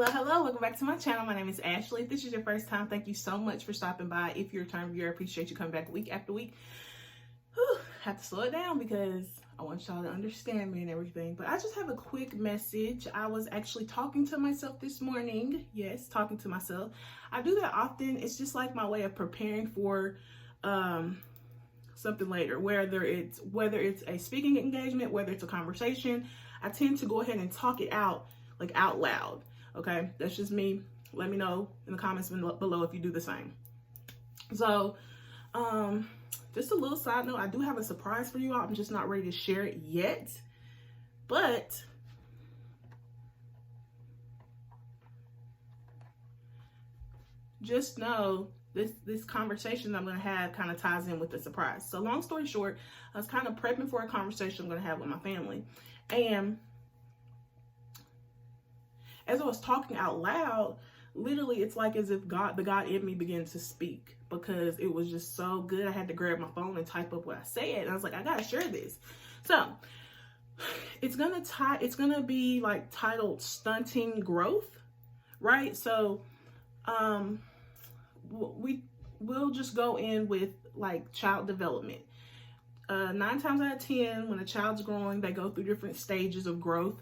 Hello. Welcome back to my channel. My name is Ashley. If this is your first time, thank you so much for stopping by. If you're a return viewer, I appreciate you coming back week after week. Have to slow it down because I want y'all to understand me and everything. But I just have a quick message. I was actually talking to myself this morning. Yes, talking to myself. I do that often. It's just like my way of preparing for something later, whether it's a speaking engagement, whether it's a conversation. I tend to go ahead and talk it out, like out loud. Okay, that's just me. Let me know in the comments below if you do the same. So, just a little side note, I do have a surprise for you all. I'm just not ready to share it yet, but just know this conversation I'm going to have kind of ties in with the surprise. So long story short, I was kind of prepping for a conversation I'm going to have with my family, and as I was talking out loud, literally it's like as if the God in me began to speak, because it was just so good. I had to grab my phone and type up what I said, and I was like, I gotta share this. So it's gonna be like titled Stunting Growth, right? So we'll just go in with like child development. 9 times out of 10, when a child's growing, they go through different stages of growth.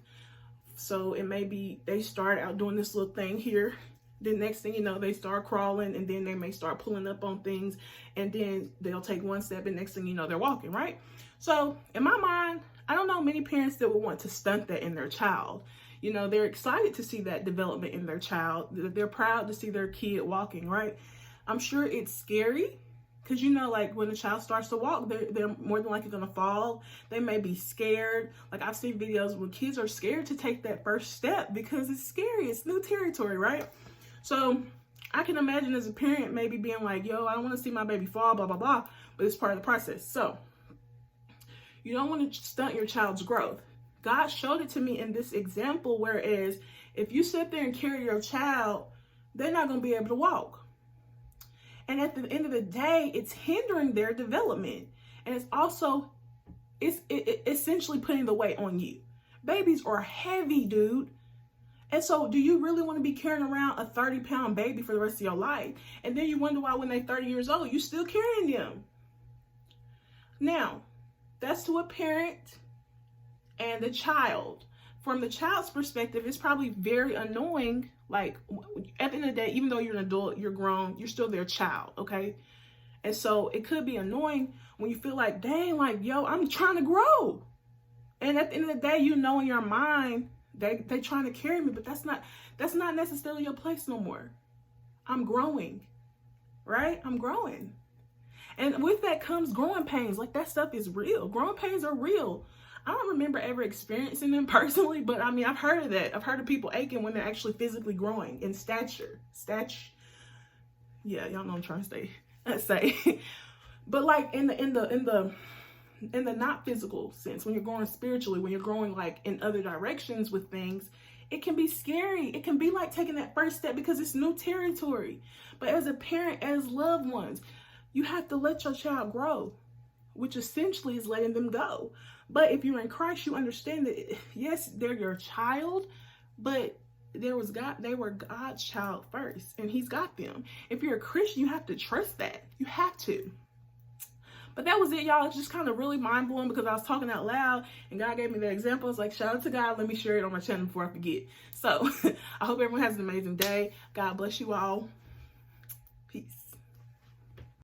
So it may be they start out doing this little thing here. Then next thing you know, they start crawling, and then they may start pulling up on things, and then they'll take one step, and next thing you know, they're walking, right? So in my mind, I don't know many parents that would want to stunt that in their child. You know, they're excited to see that development in their child. They're proud to see their kid walking, right? I'm sure it's scary, because, you know, like when a child starts to walk, they're more than likely going to fall. They may be scared. Like I've seen videos where kids are scared to take that first step because it's scary. It's new territory, right? So I can imagine as a parent maybe being like, yo, I don't want to see my baby fall, blah, blah, blah. But it's part of the process. So you don't want to stunt your child's growth. God showed it to me in this example, whereas if you sit there and carry your child, they're not going to be able to walk. And at the end of the day, it's hindering their development. And it's also, it's essentially putting the weight on you. Babies are heavy, dude. And so do you really want to be carrying around a 30-pound baby for the rest of your life? And then you wonder why when they're 30 years old, you're still carrying them. Now, that's to a parent and the child. From the child's perspective, it's probably very annoying. Like at the end of the day, even though you're an adult, you're grown, you're still their child, okay? And so it could be annoying when you feel like, dang, like, yo, I'm trying to grow. And at the end of the day, you know in your mind, they trying to carry me, but that's not necessarily your place no more. I'm growing, right? I'm growing. And with that comes growing pains. Like that stuff is real. Growing pains are real. I don't remember ever experiencing them personally, but I mean, I've heard of that. I've heard of people aching when they're actually physically growing in stature. Yeah, y'all know what I'm trying to say. But like in the not physical sense, when you're growing spiritually, when you're growing like in other directions with things, it can be scary. It can be like taking that first step because it's new territory. But as a parent, as loved ones, you have to let your child grow, which essentially is letting them go. But if you're in Christ, you understand that, yes, they're your child, but they were God's child first, and he's got them. If you're a Christian, you have to trust that. You have to. But that was it, y'all. It's just kind of really mind-blowing because I was talking out loud, and God gave me that example. It's like, shout out to God. Let me share it on my channel before I forget. So I hope everyone has an amazing day. God bless you all. Peace.